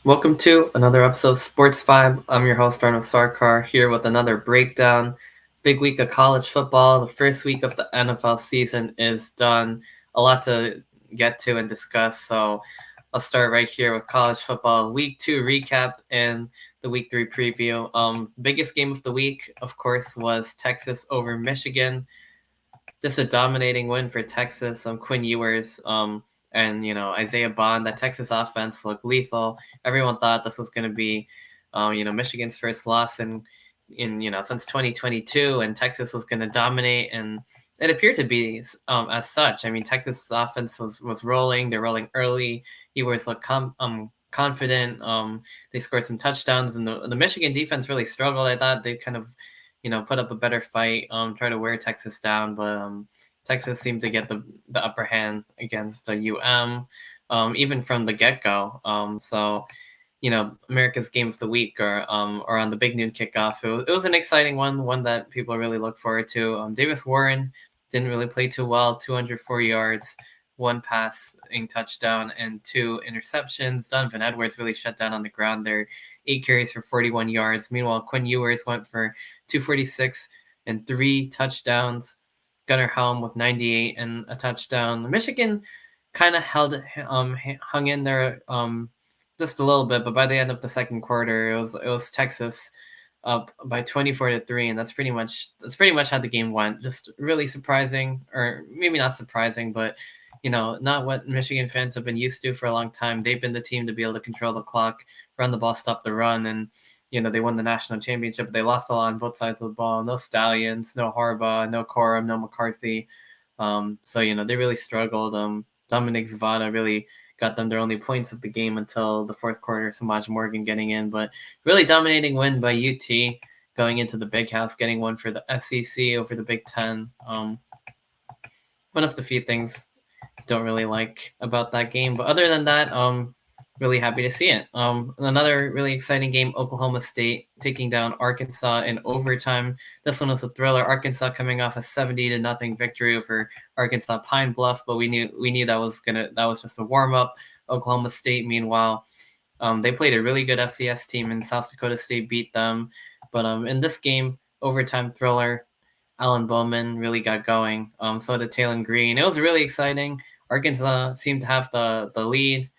Welcome to another episode of Sports Vibe. I'm your host, Arnav Sarkar, here with another breakdown. Big week of college football. The first week of the NFL season is done. A lot to get to and discuss. So I'll start right here with college football. Week 2 recap and the week 3 preview. Biggest game of the week, of course, was Texas over Michigan. Just a dominating win for Texas. Quinn Ewers, and Isaiah Bond. That Texas offense looked lethal. Everyone thought this was going to be, Michigan's first loss in since 2022, and Texas was going to dominate, and it appeared to be as such. I mean, Texas' offense was rolling. They're rolling early. Ewers looked confident. They scored some touchdowns, and the Michigan defense really struggled. I thought they kind of put up a better fight, try to wear Texas down, but Texas seemed to get the upper hand against UM, even from the get-go. America's game of the week or on the big noon kickoff. It was an exciting one that people really look forward to. Davis Warren didn't really play too well, 204 yards, one passing touchdown, and 2 interceptions. Donovan Edwards really shut down on the ground there, 8 carries for 41 yards. Meanwhile, Quinn Ewers went for 246 and 3 touchdowns. Gunnar Helm with 98 and a touchdown. Michigan kind of hung in there just a little bit, but by the end of the second quarter, it was Texas up by 24-3, and that's pretty much how the game went. Just really surprising, or maybe not surprising, but not what Michigan fans have been used to for a long time. They've been the team to be able to control the clock, run the ball, stop the run, and they won the national championship. They lost a lot on both sides of the ball. No Stallions, no Harbaugh, no Corum, no McCarthy. They really struggled. Dominic Zavada really got them their only points of the game until the fourth quarter. Samaj Morgan getting in, but really dominating win by UT, going into the Big House, getting one for the SEC over the Big Ten. One of the few things don't really like about that game, but other than that, really happy to see it. Another really exciting game, Oklahoma State taking down Arkansas in overtime. This one was a thriller. Arkansas coming off a 70-0 victory over Arkansas Pine Bluff, but we knew that was just a warm up. Oklahoma State, meanwhile, they played a really good FCS team, and South Dakota State beat them. But in this game, overtime thriller, Alan Bowman really got going. So did Taylon Green. It was really exciting. Arkansas seemed to have the lead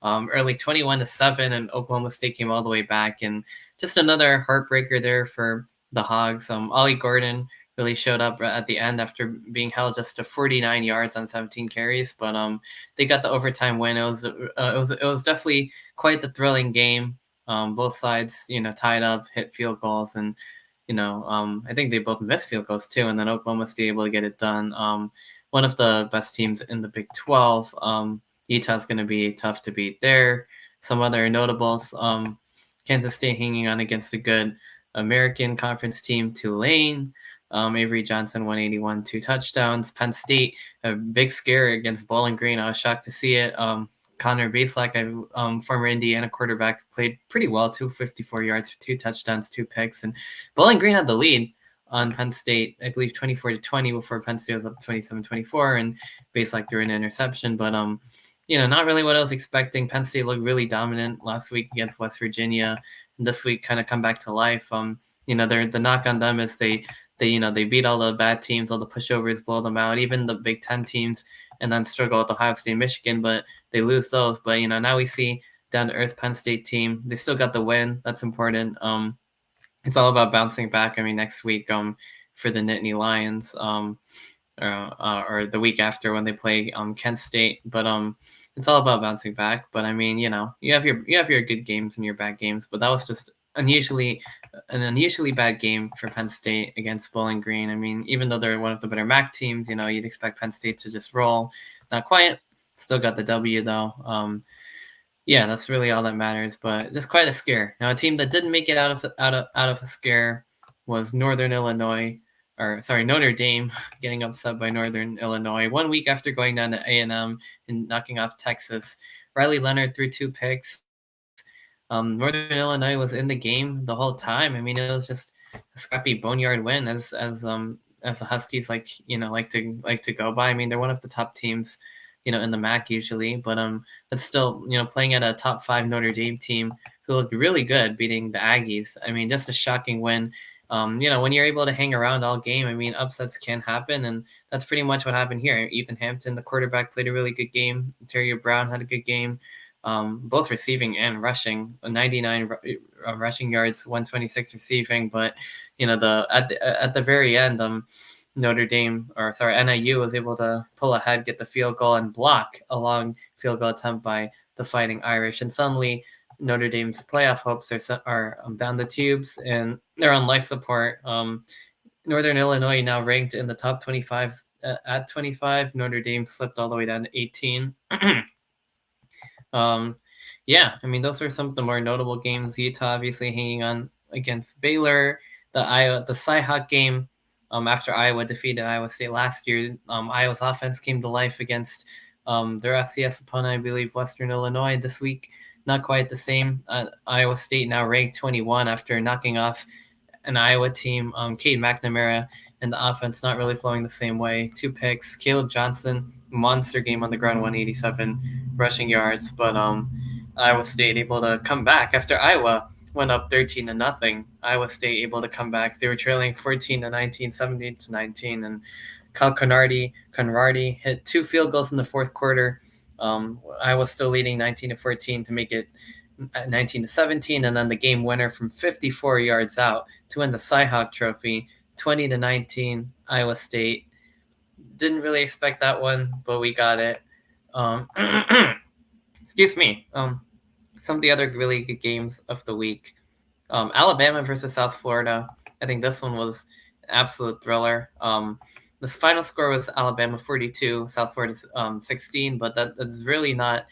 early 21-7, and Oklahoma State came all the way back. And just another heartbreaker there for the Hogs. Ollie Gordon really showed up at the end after being held just to 49 yards on 17 carries, but they got the overtime win. It was definitely quite the thrilling game. Both sides, tied up, hit field goals, and I think they both missed field goals too, and then Oklahoma State able to get it done. One of the best teams in the Big 12. Utah's going to be tough to beat there. Some other notables, Kansas State hanging on against a good American Conference team, Tulane. Avery Johnson, 181, 2 touchdowns. Penn State, a big scare against Bowling Green. I was shocked to see it. Connor Baselak, former Indiana quarterback, played pretty well, 254 yards for 2 touchdowns, 2 picks. And Bowling Green had the lead on Penn State, I believe 24-20 before Penn State was up 27-24, and Baselak threw an interception. But not really what I was expecting. Penn State looked really dominant last week against West Virginia, and this week kind of come back to life. The knock on them is they beat all the bad teams, all the pushovers, blow them out, even the Big Ten teams, and then struggle with Ohio State, Michigan, but they lose those. But now we see down to earth Penn State team. They still got the win. That's important. It's all about bouncing back. I mean, next week for the Nittany Lions, or the week after when they play Kent State. But it's all about bouncing back. But I mean, you have your good games and your bad games. But that was just an unusually bad game for Penn State against Bowling Green. I mean, even though they're one of the better MAC teams, you'd expect Penn State to just roll. Not quite. Still got the W though. Yeah, that's really all that matters. But just quite a scare. Now, a team that didn't make it out of a scare was Notre Dame, getting upset by Northern Illinois 1 week after going down to A&M and knocking off Texas. Riley Leonard threw 2 picks. Northern Illinois was in the game the whole time. I mean, it was just a scrappy boneyard win, as the Huskies like to go by. I mean, they're one of the top teams in the MAC usually, but that's still, playing at a top 5 Notre Dame team who looked really good, beating the Aggies. I mean, just a shocking win. When you're able to hang around all game, I mean, upsets can happen, and that's pretty much what happened here. Ethan Hampton, the quarterback, played a really good game. Terry Brown had a good game, both receiving and rushing. 99 rushing yards, 126 receiving. But at the very end, NIU was able to pull ahead, get the field goal, and block a long field goal attempt by the Fighting Irish, and suddenly Notre Dame's playoff hopes are down the tubes, and they're on life support. Northern Illinois now ranked in the top 25 at 25. Notre Dame slipped all the way down to 18. Yeah, I mean, those are some of the more notable games. Utah obviously hanging on against Baylor. The Cyhawk game, after Iowa defeated Iowa State last year, Iowa's offense came to life against their FCS opponent, I believe, Western Illinois this week. Not quite the same. Iowa State now ranked 21 after knocking off an Iowa team. Cade McNamara and the offense not really flowing the same way. 2 picks. Caleb Johnson, monster game on the ground, 187 rushing yards. But Iowa State able to come back after Iowa went up 13-0. Iowa State able to come back. They were trailing 14-19, 17-19, and Kyle Conradi hit 2 field goals in the fourth quarter. Iowa still leading 19-14 to make it 19-17, and then the game winner from 54 yards out to win the Cyhawk Trophy, 20-19. Iowa State didn't really expect that one, but we got it. Excuse me. Some of the other really good games of the week. Alabama versus South Florida. I think this one was an absolute thriller. The final score was Alabama 42, South Florida 16, but that is really not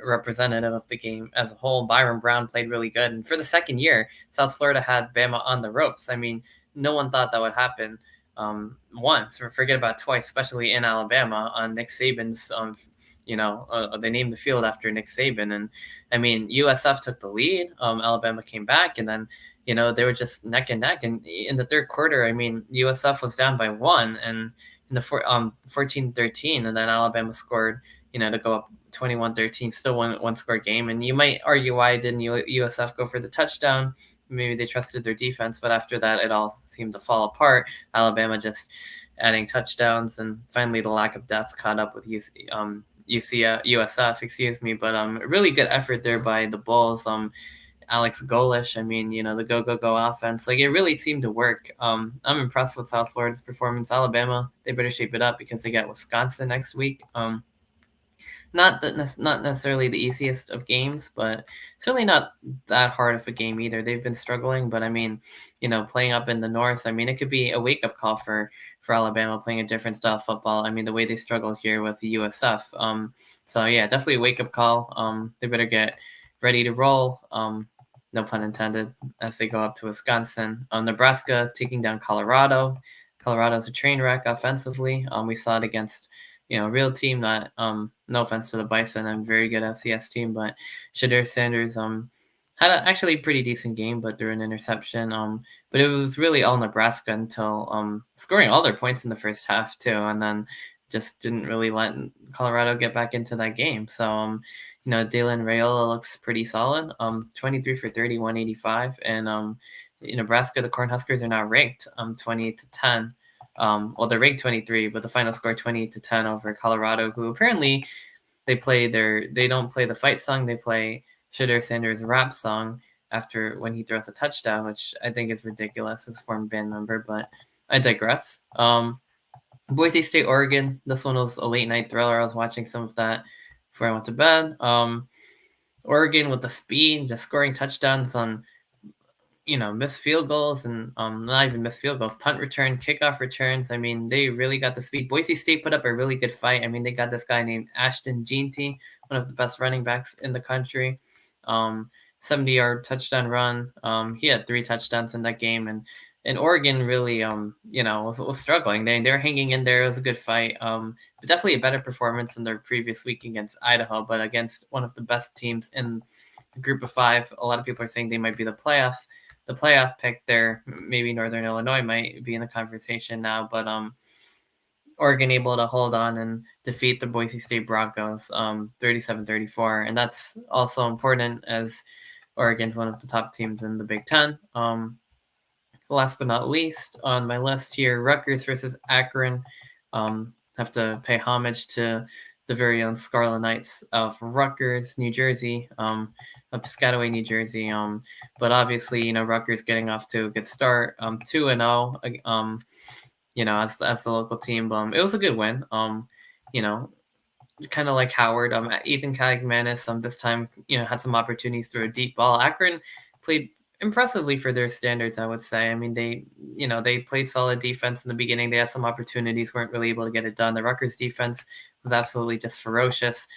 representative of the game as a whole. Byron Brown played really good, and for the second year, South Florida had Bama on the ropes. I mean, no one thought that would happen once, or forget about twice, especially in Alabama on Nick Saban's. They named the field after Nick Saban, and I mean, USF took the lead. Alabama came back, and then they were just neck and neck. And in the third quarter, I mean, USF was down by 1, and in the 14-13, and then Alabama scored, to go up 21-13, still one score game. And you might argue, why didn't USF go for the touchdown? Maybe they trusted their defense, but after that, it all seemed to fall apart. Alabama just adding touchdowns, and finally the lack of depth caught up with USF, but a really good effort there by the Bulls. Alex Golish, I mean, the go offense, like, it really seemed to work. I'm impressed with South Florida's performance. Alabama, they better shape it up because they got Wisconsin next week. Not necessarily the easiest of games, but certainly not that hard of a game either. They've been struggling, but I mean, playing up in the North, I mean, it could be a wake-up call for Alabama, playing a different style of football. I mean, the way they struggled here with the USF. So yeah, definitely a wake-up call. They better get ready to roll. No pun intended, as they go up to Wisconsin. Nebraska taking down Colorado. Colorado's a train wreck offensively. We saw it against a real team. Not no offense to the Bison, a very good FCS team, but Shadur Sanders had actually a pretty decent game, but threw an interception. But it was really all Nebraska until scoring all their points in the first half too, and then just didn't really let Colorado get back into that game. So Dalen Rayola looks pretty solid. 23 for 30, 185, and in Nebraska, the Cornhuskers are now ranked 28-10. Well, they're ranked 23, but the final score 28-10 over Colorado, who apparently they don't play the fight song, they play Shadur Sanders' rap song after when he throws a touchdown, which I think is ridiculous as a former band member, but I digress. Boise State, Oregon. This one was a late night thriller. I was watching some of that before I went to bed. Oregon with the speed, just scoring touchdowns on missed field goals, and not even missed field goals, punt return, kickoff returns. I mean, they really got the speed. Boise State put up a really good fight. I mean, they got this guy named Ashton Jeanty, one of the best running backs in the country. 70-yard touchdown run. He had 3 touchdowns in that game, and Oregon really, was struggling. They're hanging in there. It was a good fight. But definitely a better performance than their previous week against Idaho, but against one of the best teams in the group of 5. A lot of people are saying they might be the playoff pick there. Maybe Northern Illinois might be in the conversation now, but Oregon able to hold on and defeat the Boise State Broncos 37-34. And that's also important as Oregon's one of the top teams in the Big Ten. Last but not least on my list here, Rutgers versus Akron. Have to pay homage to the very own Scarlet Knights of Rutgers, New Jersey, of Piscataway, New Jersey. But obviously, Rutgers getting off to a good start, 2-0. As the local team, it was a good win. Kind of like Howard, Ethan Kagmanis, this time, had some opportunities through a deep ball. Akron played impressively for their standards, I would say. I mean, they played solid defense in the beginning. They had some opportunities, weren't really able to get it done. The Rutgers defense was absolutely just ferocious,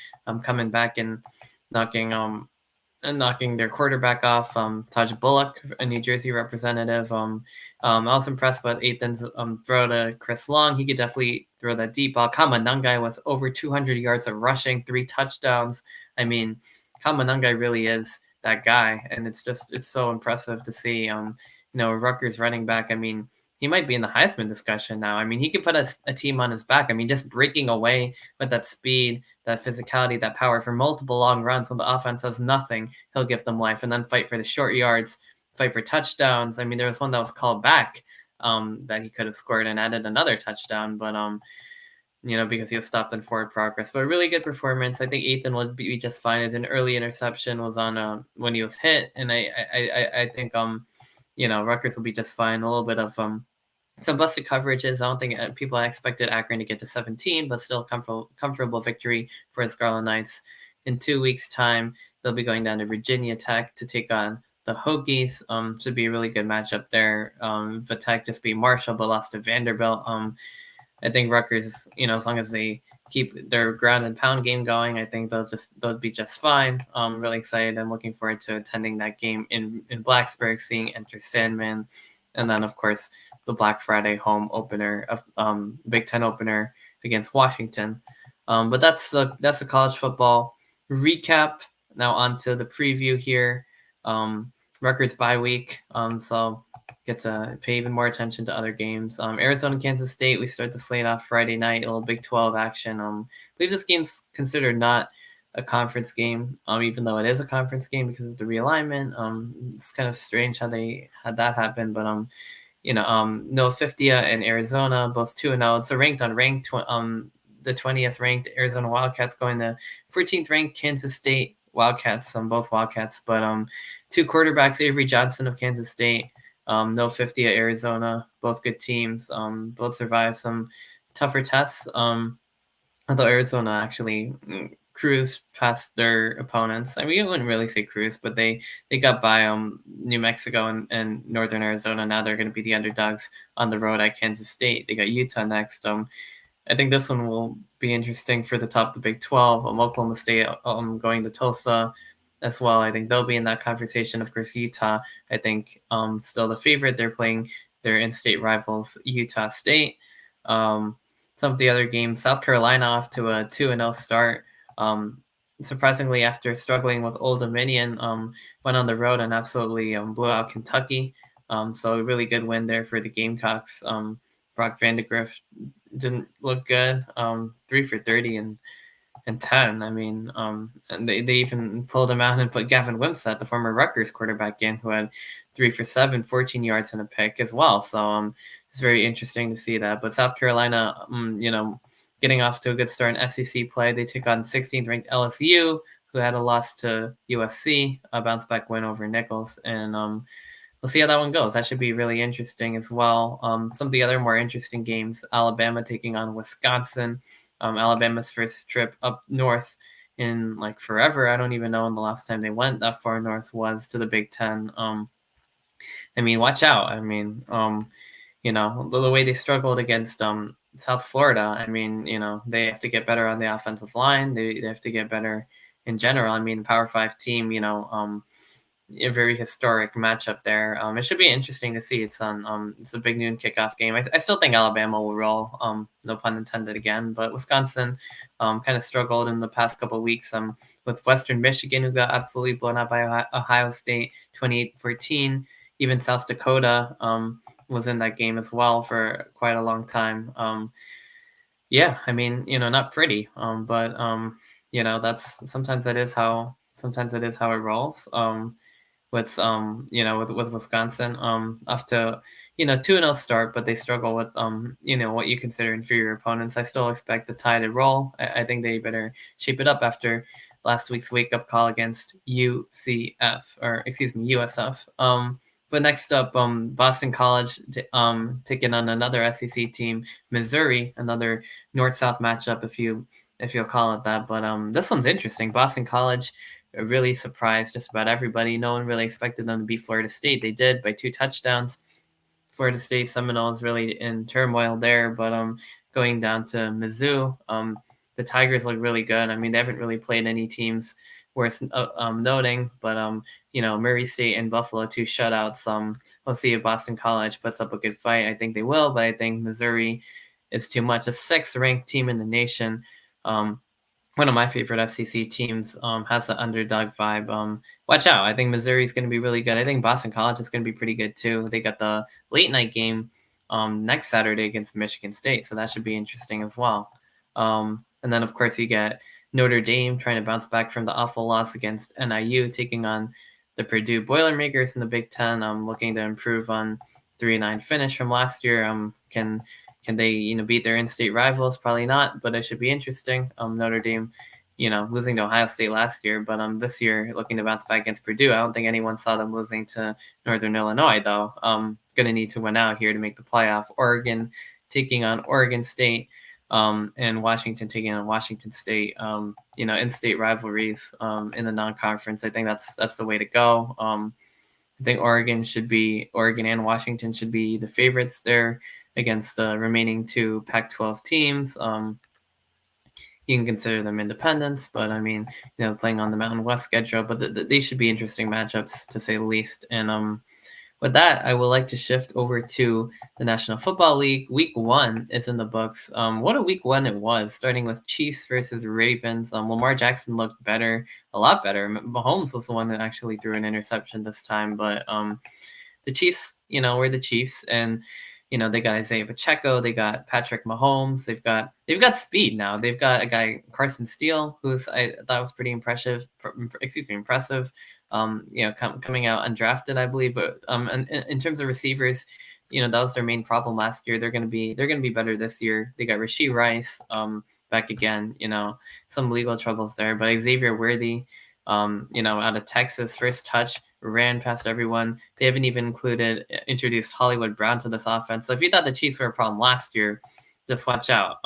coming back and knocking their quarterback off, Taj Bullock, a New Jersey representative. I was impressed with Ethan's throw to Chris Long. He could definitely throw that deep ball. Kamanungai with over 200 yards of rushing, 3 touchdowns. I mean, Kamanungai really is that guy, and it's so impressive to see. Rutgers running back. I mean, he might be in the Heisman discussion now. I mean, he could put a team on his back. I mean, just breaking away with that speed, that physicality, that power for multiple long runs when the offense has nothing, he'll give them life and then fight for the short yards, fight for touchdowns. I mean, there was one that was called back that he could have scored and added another touchdown, but because he was stopped in forward progress. But a really good performance. I think Ethan will be just fine. As an early interception was on when he was hit, and I think Rutgers will be just fine. A little bit of some busted coverages. I don't think people expected Akron to get to 17, but still comfortable victory for the Scarlet Knights. In 2 weeks' time, they'll be going down to Virginia Tech to take on the Hokies. Should be a really good matchup there. The Tech just beat Marshall, but lost to Vanderbilt. I think Rutgers, as long as they keep their ground and pound game going, I think they'll be just fine. I'm really excited. I'm looking forward to attending that game in Blacksburg, seeing Enter Sandman, and then of course the Black Friday home opener of Big Ten opener against Washington. But that's a college football recap. Now on to the preview here. Rutgers bye week, so get to pay even more attention to other games. Arizona, Kansas State, we start the slate off Friday night, a little Big 12 action. I believe this game's considered not a conference game, even though it is a conference game because of the realignment. It's kind of strange how they had that happen, but Noah Fiftia and Arizona, both 2-0. It's a ranked on ranked. The 20th ranked Arizona Wildcats going to 14th ranked Kansas State Wildcats, both Wildcats, but 2 quarterbacks, Avery Johnson of Kansas State, Noah Fiftia, Arizona, both good teams. Both survived some tougher tests. Although Arizona actually cruised past their opponents. I mean, I wouldn't really say cruise, but they got by New Mexico and Northern Arizona. Now they're going to be the underdogs on the road at Kansas State. They got Utah next. I think this one will be interesting for the top of the Big 12. Oklahoma State going to Tulsa as well. I think they'll be in that conversation. Of course, Utah, I think, still the favorite. They're playing their in-state rivals, Utah State. Some of the other games, South Carolina off to a 2-0 start. Surprisingly, after struggling with Old Dominion, went on the road and absolutely blew out Kentucky. So a really good win there for the Gamecocks. Brock Vandegrift didn't look good. 3 for 30 and 10. I mean, and they even pulled him out and put Gavin Wimsatt, the former Rutgers quarterback, in, who had 3 for 7, 14 yards and a pick as well. So it's very interesting to see that. But South Carolina, getting off to a good start in SEC play. They took on 16th ranked LSU, who had a loss to USC, a bounce back win over Nichols, and we'll see how that one goes. That should be really interesting as well. Some of the other more interesting games, Alabama taking on Wisconsin. Alabama's first trip up north in like forever. I don't even know when the last time they went that far north was to the Big Ten. I mean, watch out. I mean, the way they struggled against South Florida, I mean, they have to get better on the offensive line. They have to get better in general. I mean, Power 5 team, a very historic matchup there. It should be interesting to see. It's a big noon kickoff game. I still think Alabama will roll. No pun intended again. But Wisconsin kind of struggled in the past couple of weeks with Western Michigan, who got absolutely blown out by Ohio State 28-14. Even South Dakota was in that game as well for quite a long time. Yeah, I mean, not pretty, but that's sometimes that is how it rolls. With Wisconsin, off to 2-0 start, but they struggle with what you consider inferior opponents. I still expect the Tide to roll. I think they better shape it up after last week's wake up call against UCF, or excuse me, USF. But next up, Boston College taking on another SEC team, Missouri, another north-south matchup, if you'll call it that. But this one's interesting. Boston College really surprised just about everybody. No one really expected them to beat Florida State. They did by 2 touchdowns. Florida State Seminoles really in turmoil there, but going down to Mizzou, the Tigers look really good. I mean, they haven't really played any teams worth noting, but Murray State and Buffalo, 2 shutouts. We'll see if Boston College puts up a good fight. I think they will, but I think Missouri is too much. A 6th-ranked team in the nation. One of my favorite SEC teams has the underdog vibe. Watch out. I think Missouri is going to be really good. I think Boston College is going to be pretty good too. They got the late night game next Saturday against Michigan State, so that should be interesting as well. And then, of course, you get Notre Dame trying to bounce back from the awful loss against NIU, taking on the Purdue Boilermakers in the Big Ten, looking to improve on 3-9 finish from last year. Can they, beat their in-state rivals? Probably not, but it should be interesting. Notre Dame, losing to Ohio State last year, but this year looking to bounce back against Purdue. I don't think anyone saw them losing to Northern Illinois, though. Going to need to win out here to make the playoff. Oregon taking on Oregon State, and Washington taking on Washington State. In-state rivalries in the non-conference. I think that's the way to go. I think Oregon and Washington should be the favorites there against the remaining 2 Pac-12 teams. You can consider them independents, but I mean, playing on the Mountain West schedule, but they should be interesting matchups to say the least. And with that, I would like to shift over to the National Football League. Week 1 is in the books. What a week 1 it was, starting with Chiefs versus Ravens. Lamar Jackson looked better, a lot better. Mahomes was the one that actually threw an interception this time, but the Chiefs, were the Chiefs, and they got Isaiah Pacheco, they got Patrick Mahomes, they've got speed now. They've got a guy, Carson Steele, who's I thought was pretty impressive. Coming out undrafted, I believe. But in terms of receivers, that was their main problem last year. They're gonna be better this year. They got Rashee Rice back again. Some legal troubles there, but Xavier Worthy, out of Texas, first touch, ran past everyone. They haven't even introduced Hollywood Brown to this offense. So if you thought the Chiefs were a problem last year, just watch out.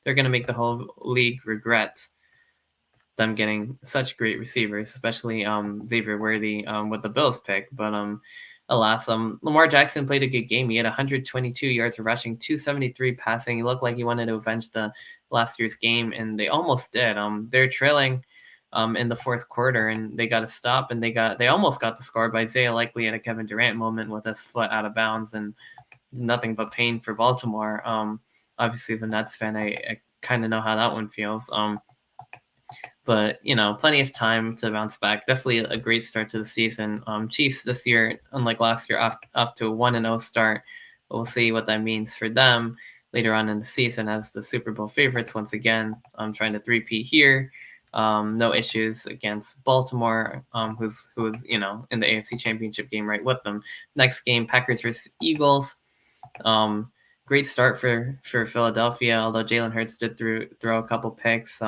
They're going to make the whole league regret them getting such great receivers, especially Xavier Worthy with the Bills pick. But alas, Lamar Jackson played a good game. He had 122 yards of rushing, 273 passing. He looked like he wanted to avenge the last year's game, and they almost did. They're trailing in the fourth quarter, and they got to stop, and they almost got the score by Isaiah Likely at a Kevin Durant moment with his foot out of bounds, and nothing but pain for Baltimore. Obviously, as a Nets fan, I kind of know how that one feels. But plenty of time to bounce back. Definitely a great start to the season. Chiefs this year, unlike last year, off to a 1-0 start. We'll see what that means for them later on in the season as the Super Bowl favorites once again. I'm trying to three-peat here. No issues against Baltimore, who's in the AFC Championship game right with them. Next game, Packers versus Eagles. Great start for Philadelphia, although Jalen Hurts did throw a couple picks.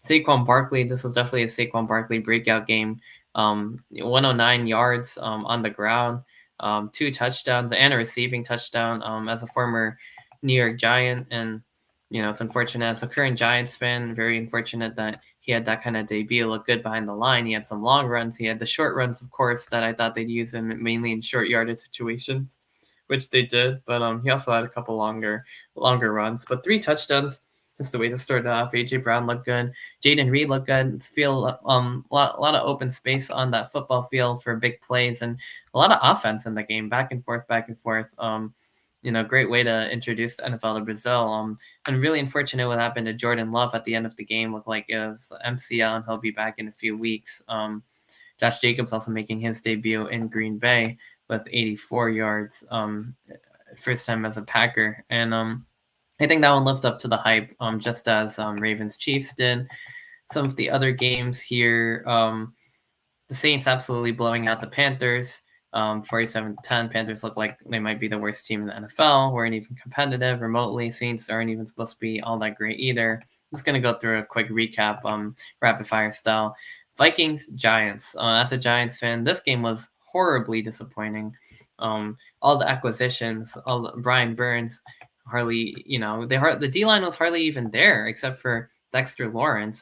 Saquon Barkley, this was definitely a Saquon Barkley breakout game. 109 yards on the ground, 2 touchdowns and a receiving touchdown. As a former New York Giant, and it's unfortunate as a current Giants fan, very unfortunate that he had that kind of debut. Looked good behind the line. He had some long runs. He had the short runs, of course, that I thought they'd use him mainly in short yardage situations, which they did. But he also had a couple longer runs. But 3 touchdowns. Just the way to start off. AJ Brown looked good. Jaden Reed looked good. Feel a lot of open space on that football field for big plays and a lot of offense in the game. Back and forth. Great way to introduce the NFL to Brazil. And really unfortunate what happened to Jordan Love at the end of the game. Looked like it was MCL, and he'll be back in a few weeks. Josh Jacobs also making his debut in Green Bay with 84 yards. First time as a Packer. And I think that one lived up to the hype, just as Ravens Chiefs did. Some of the other games here, the Saints absolutely blowing out the Panthers, 47-10. Panthers look like they might be the worst team in the NFL. Weren't even competitive remotely. Saints aren't even supposed to be all that great either. I'm just gonna go through a quick recap, rapid fire style. Vikings Giants. As a Giants fan, this game was horribly disappointing. All the acquisitions, Brian Burns, hardly, the D line was hardly even there except for Dexter Lawrence.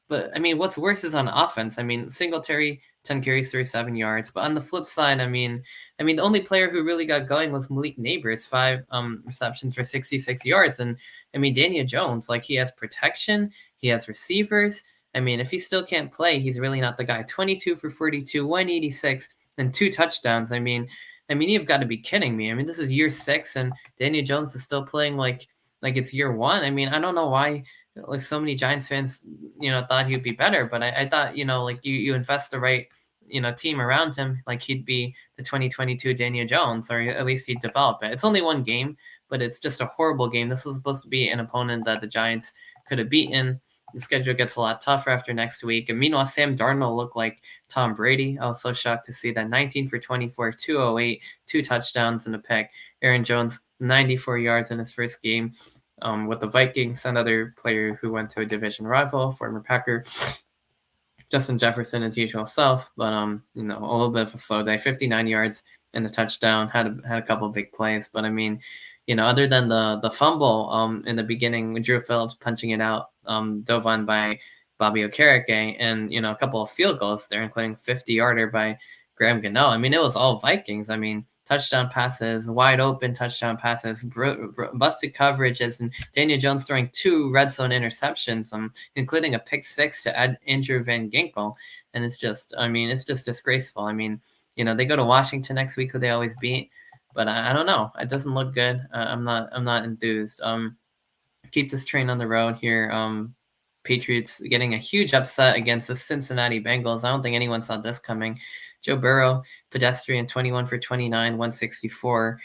What's worse is on offense. Singletary, 10 carries, 37 yards. But on the flip side, the only player who really got going was Malik Neighbors, 5 receptions for 66 yards. And Daniel Jones, like, he has protection, he has receivers. If he still can't play, he's really not the guy. 22 for 42, 186, and 2 touchdowns. You've got to be kidding me. This is year 6, and Daniel Jones is still playing like it's year 1. I don't know why like so many Giants fans, thought he'd be better, but I thought, like you invest the right, team around him, like he'd be the 2022 Daniel Jones, or at least he'd develop it. It's only one game, but it's just a horrible game. This was supposed to be an opponent that the Giants could have beaten. The schedule gets a lot tougher after next week. And meanwhile, Sam Darnold looked like Tom Brady. I was so shocked to see that. 19 for 24, 208, 2 touchdowns and a pick. Aaron Jones, 94 yards in his first game with the Vikings. Another player who went to a division rival, former Packer. Justin Jefferson, his usual self, but a little bit of a slow day. 59 yards and a touchdown. Had a couple of big plays, but other than the fumble in the beginning, Drew Phillips punching it out, dove on by Bobby Okereke, and a couple of field goals there, including 50-yarder by Graham Gano. It was all Vikings. Touchdown passes, wide open touchdown passes, busted coverages, and Daniel Jones throwing 2 red zone interceptions, including a pick 6 to injure Van Ginkel. And it's just disgraceful. They go to Washington next week, who they always beat, but I don't know. It doesn't look good. I'm not enthused. Keep this train on the road here. Patriots getting a huge upset against the Cincinnati Bengals. I don't think anyone saw this coming. Joe Burrow, pedestrian, 21 for 29, 164.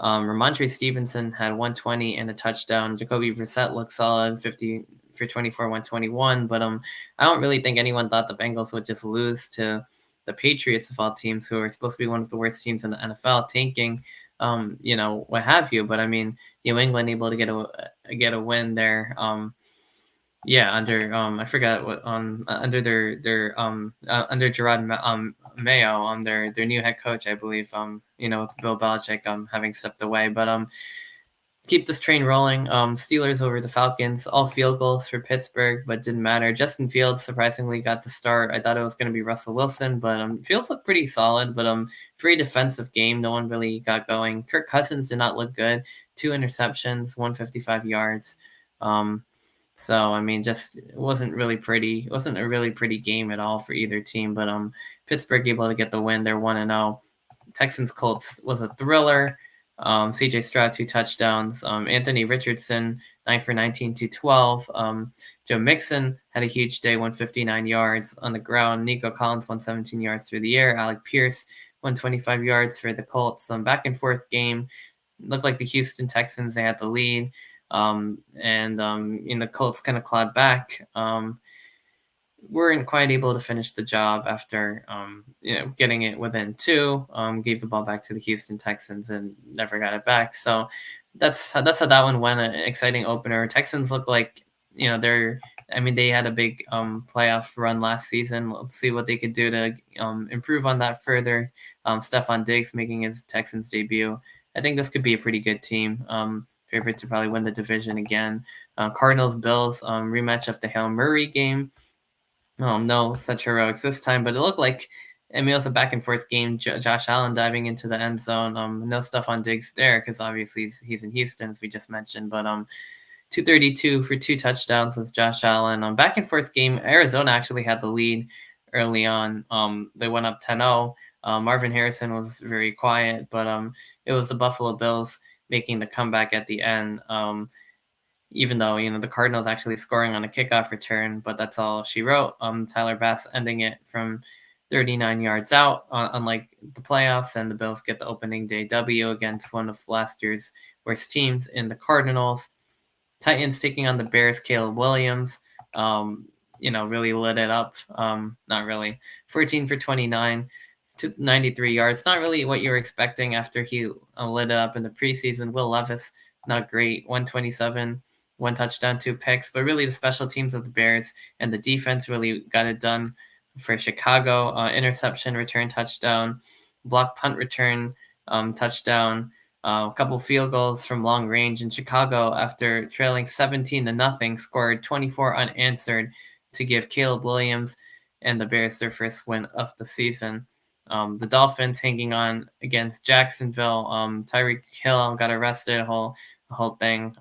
Ramondre Stevenson had 120 and a touchdown. Jacoby Brissett looked solid, 50 for 24, 121. But I don't really think anyone thought the Bengals would just lose to the Patriots of all teams, who are supposed to be one of the worst teams in the NFL, tanking, what have you. But New England able to get a win there. Under I forgot what under their under Gerard Mayo, their new head coach, I believe, with Bill Belichick having stepped away. But keep this train rolling. Steelers over the Falcons, all field goals for Pittsburgh, but didn't matter. Justin Fields surprisingly got the start. I thought it was going to be Russell Wilson, but Fields looked pretty solid, but very defensive game. No one really got going. Kirk Cousins did not look good. 2 interceptions, 155 yards. Just it wasn't really pretty. It wasn't a really pretty game at all for either team. But Pittsburgh able to get the win. They're 1-0. Texans Colts was a thriller. CJ Stroud, 2 touchdowns. Anthony Richardson, 9 for 19, 212. Joe Mixon had a huge day, 159 yards on the ground. Nico Collins, 117 yards through the air. Alec Pierce, 125 yards for the Colts. Back and forth game. Looked like the Houston Texans, they had the lead. The Colts kind of clawed back. Weren't quite able to finish the job after getting it within 2. Gave the ball back to the Houston Texans and never got it back. So that's how that one went. An exciting opener. Texans look like they had a big playoff run last season. Let's see what they could do to improve on that further. Stephon Diggs making his Texans debut. I think this could be a pretty good team. Favorite to probably win the division again. Cardinals Bills rematch of the Hail Murray game. No such heroics this time, but it looked like it was a back and forth game. Josh Allen diving into the end zone. No stuff on Diggs there because obviously he's in Houston, as we just mentioned. But 232 for 2 touchdowns with Josh Allen. Back and forth game. Arizona actually had the lead early on. They went up 10-0. Marvin Harrison was very quiet, but it was the Buffalo Bills making the comeback at the end. Even though, the Cardinals actually scoring on a kickoff return, but that's all she wrote. Tyler Bass ending it from 39 yards out, unlike the playoffs, and the Bills get the opening day W against one of last year's worst teams in the Cardinals. Titans taking on the Bears. Caleb Williams, really lit it up. Not really. 14 for 29 to 93 yards. Not really what you were expecting after he lit it up in the preseason. Will Levis, not great. 127, one touchdown, 2 picks. But really, the special teams of the Bears and the defense really got it done for Chicago. Interception, return, touchdown, block punt return, touchdown. A couple field goals from long range in Chicago after trailing 17-0, scored 24 unanswered to give Caleb Williams and the Bears their first win of the season. The Dolphins hanging on against Jacksonville. Tyreek Hill got arrested. The whole thing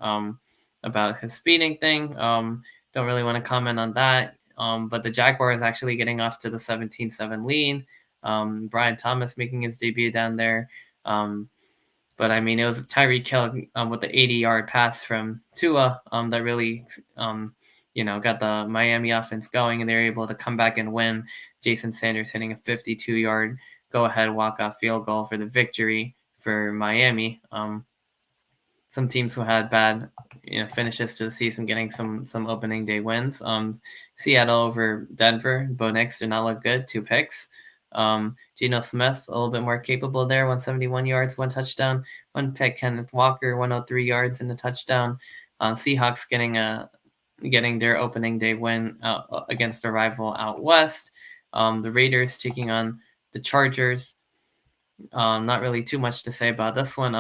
about his speeding thing. Don't really want to comment on that. But the Jaguars actually getting off to the 17-7 lead. Brian Thomas making his debut down there. But I mean, it was Tyreek Hill with the 80-yard pass from Tua that really, got the Miami offense going, and they were able to come back and win. Jason Sanders hitting a 52-yard go-ahead walk-off field goal for the victory for Miami. Some teams who had bad, finishes to the season getting some opening day wins. Seattle over Denver. Bo Nix did not look good. 2 picks. Geno Smith, a little bit more capable there, 171 yards, 1 touchdown, 1 pick. Kenneth Walker, 103 yards and a touchdown. Seahawks getting their opening day win against their rival out west. The Raiders taking on the Chargers. Not really too much to say about this one.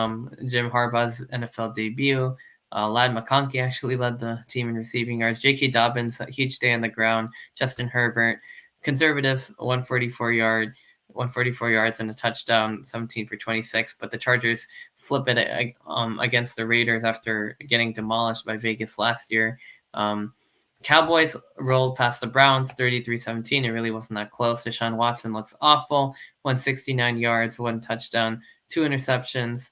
Jim Harbaugh's NFL debut. Ladd McConkey actually led the team in receiving yards. J.K. Dobbins, a huge day on the ground. Justin Herbert, conservative, 144 yards and a touchdown, 17 for 26. But the Chargers flip it against the Raiders after getting demolished by Vegas last year. Cowboys rolled past the Browns 33-17. It really wasn't that close. Deshaun Watson looks awful. 169 yards, 1 touchdown, 2 interceptions.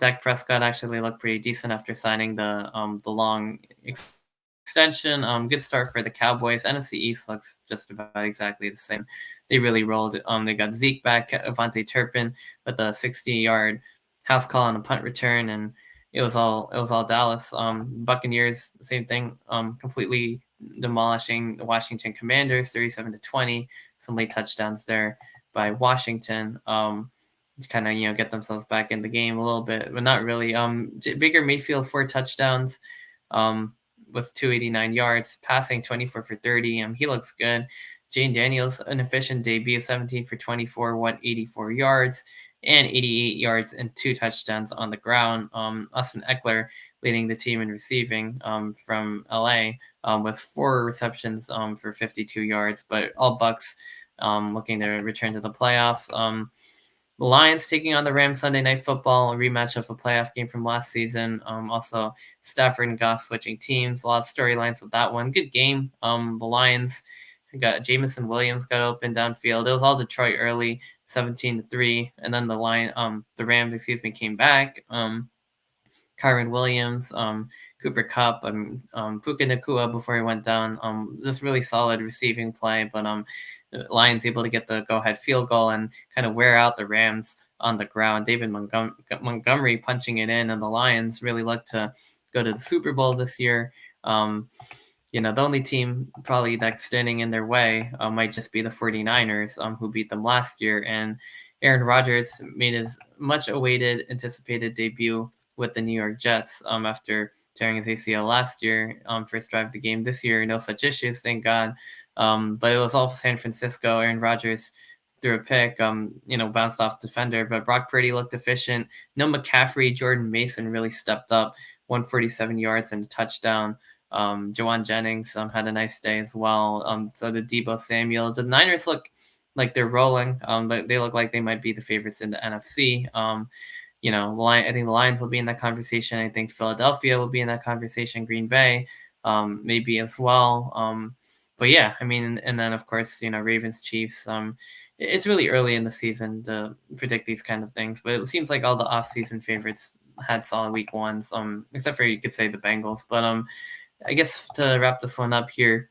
Dak Prescott actually looked pretty decent after signing the long extension. Good start for the Cowboys. NFC East looks just about exactly the same. They really rolled. They got Zeke back, Avante Turpin with a 60-yard house call on a punt return, and it was all Dallas. Buccaneers, same thing. Completely demolishing the Washington Commanders, 37-20. Some late touchdowns there by Washington. To kind of get themselves back in the game a little bit, but not really. Baker Mayfield, 4 touchdowns, with 289 yards, passing 24 for 30. He looks good. Jane Daniels, an efficient debut, 17 for 24, 184 yards and 88 yards and 2 touchdowns on the ground. Austin Eckler leading the team in receiving from LA with 4 receptions for 52 yards, but all Bucks looking to return to the playoffs. The Lions taking on the Rams Sunday Night Football, a rematch of a playoff game from last season. Also, Stafford and Goff switching teams. A lot of storylines with that one. Good game. The Lions got Jamison Williams got open downfield. It was all Detroit early, 17-3, and then the Rams, came back. Kyron Williams, Cooper Kupp, and Puka Nacua before he went down. Just really solid receiving play, but the Lions able to get the go-ahead field goal and kind of wear out the Rams on the ground. David Montgomery punching it in, and the Lions really look to go to the Super Bowl this year. The only team probably that's standing in their way might just be the 49ers, who beat them last year. And Aaron Rodgers made his much-awaited, anticipated debut with the New York Jets after tearing his ACL last year. First drive of the game this year, no such issues, thank God. But it was all San Francisco. Aaron Rodgers threw a pick, bounced off defender, but Brock Purdy looked efficient. No McCaffrey, Jordan Mason really stepped up, 147 yards and a touchdown. Jawan Jennings had a nice day as well. So did Deebo Samuel. The Niners look like they're rolling. They look like they might be the favorites in the NFC. I think the Lions will be in that conversation. I think Philadelphia will be in that conversation. Green Bay, maybe as well. But yeah, I mean, and then of course, Ravens, Chiefs. It's really early in the season to predict these kind of things, but it seems like all the off-season favorites had solid week ones. Except for you could say the Bengals. But I guess to wrap this one up here,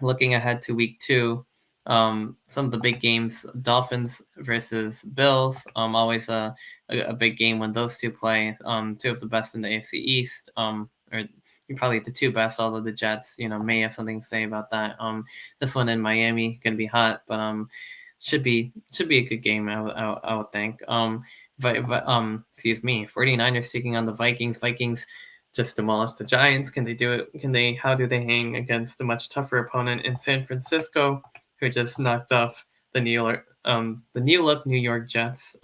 looking ahead to week 2. Some of the big games: Dolphins versus Bills. Always a big game when those two play. Two of the best in the AFC East. Or probably the two best, although the Jets, may have something to say about that. This one in Miami gonna be hot, but should be a good game. I would think. Excuse me. 49ers taking on the Vikings. Vikings just demolished the Giants. Can they do it? How do they hang against a much tougher opponent in San Francisco, who just knocked off the new look New York Jets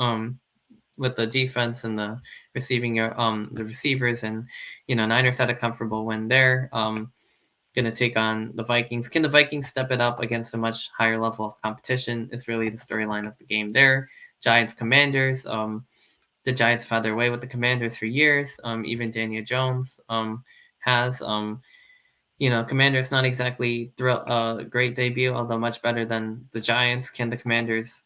with the defense and the receivers, and Niners had a comfortable win there. Going to take on the Vikings. Can the Vikings step it up against a much higher level of competition? Is really the storyline of the game there. Giants Commanders. The Giants have had their way with the Commanders for years. Even Daniel Jones has. Commanders not exactly a great debut, although much better than the Giants. Can the Commanders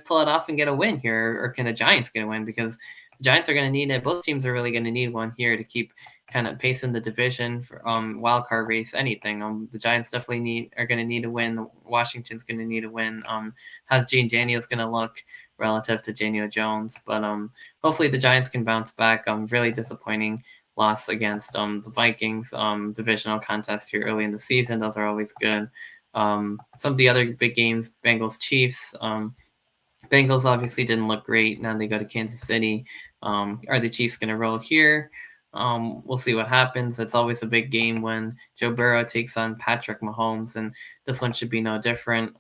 pull it off and get a win here, or can the Giants get a win? Because the Giants are going to need it. Both teams are really going to need one here to keep kind of pacing the division for wild card race. Anything. The Giants definitely are going to need a win. Washington's going to need a win. How's Gene Daniels going to look relative to Daniel Jones? But hopefully the Giants can bounce back. Really disappointing loss against the Vikings, divisional contest here early in the season. Those are always good. Some of the other big games, Bengals-Chiefs. Bengals obviously didn't look great. Now they go to Kansas City. Are the Chiefs going to roll here? We'll see what happens. It's always a big game when Joe Burrow takes on Patrick Mahomes, and this one should be no different.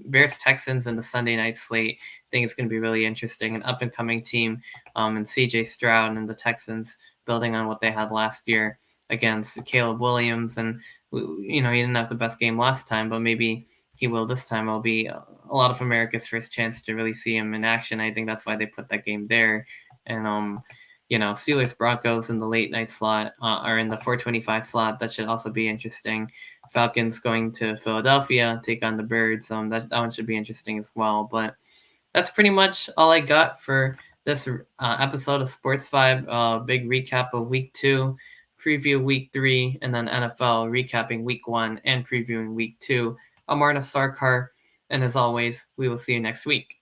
Bears-Texans in the Sunday night slate. I think it's going to be really interesting. An up-and-coming team, and C.J. Stroud and the Texans building on what they had last year against Caleb Williams. And, he didn't have the best game last time, but maybe he will this time. It'll be a lot of America's first chance to really see him in action. I think that's why they put that game there. And, Steelers Broncos in the late night slot are in the 425 slot. That should also be interesting. Falcons going to Philadelphia, take on the Birds. That one should be interesting as well. But that's pretty much all I got for this episode of SportsVibe. Big recap of week 2, preview week 3, and then NFL recapping week 1 and previewing week 2. I'm Arnav Sarkar, and as always, we will see you next week.